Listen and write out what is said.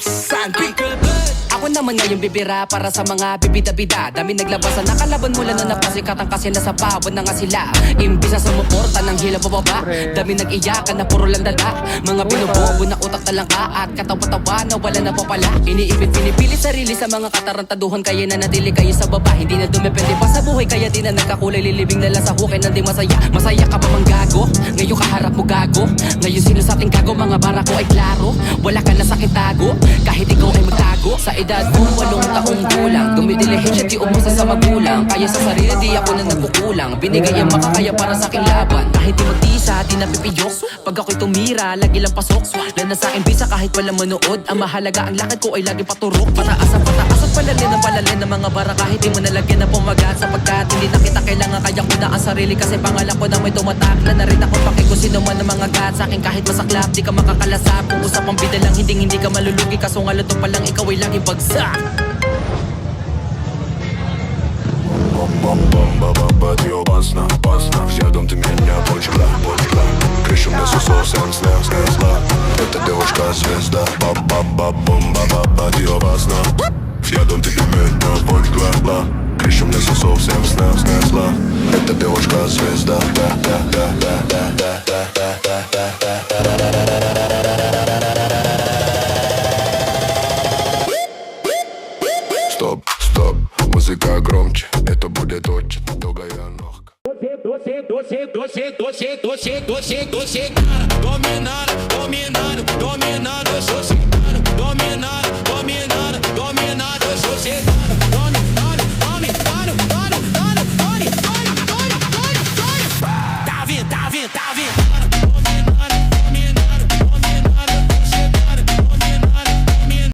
Santi ako naman ngayon bibira para sa mga bibida-bida. Dami naglabasan, nakalaban mula na napasikatan kasi nasa pawon na nga sila. Imbisa sumuporta ng hila bababa, dami nag-iyakan na puro lang dada. Mga binubobo na utak na lang ka at katawa-tawa na wala na po pala. Iniipit pinipili sarili sa mga katarantaduhan, kaya na natili kayo sa baba. Hindi na dumepende pa sa buhay, kaya di na nagkakulay. Lilibing na lang sa hukay na di masaya. Masaya ka pa mang gago, ngayon kaharap mo gago. Ngayon sino sa ating gago, mga bara ko ay klaro. Wala ka na sakit tago, kahit ikaw ay magtago. Sa edad mo, 8 taong gulang, dumidilihensya di umusa sa magulang. Kaya sa sarili di ako na nagkukulang. Binigay ang makakaya para sa aking laban. Kahit di magtisa, di napipiyok. Pag ako'y tumira, lagi lang pasok. Lana sa akin bisa kahit walang manood. Ang mahalaga ang lakad ko ay lagi paturok. Pataas ang pataas at palalin ng mga bara. Kahit di mo nalagyan na pumagat, sapagkat hindi na kita kailangan. Kaya ko na ang sarili kasi pangalan ko na may tumatak. Na rin ako paki kung sino man ang mga gat. Sa akin kahit masaklap, di ka makakalasap. Kung usapang bida lang, hindi ka malulugi. Kaso nga luto pa lang, ikaw ay lagi bagsak. Бомба-бомба-бомба, ты опасна, опасна. Взглядом ты меня почла, почла. Крышу мне с усов снесла. Эта девушка звезда. Бомба-бомба-бомба, ты опасна. Взглядом ты меня почла. Крышу мне с усов снесла. Эта девушка звезда. Стоп, стоп, музыка громче. Это будет очень долгая ногка. Doce.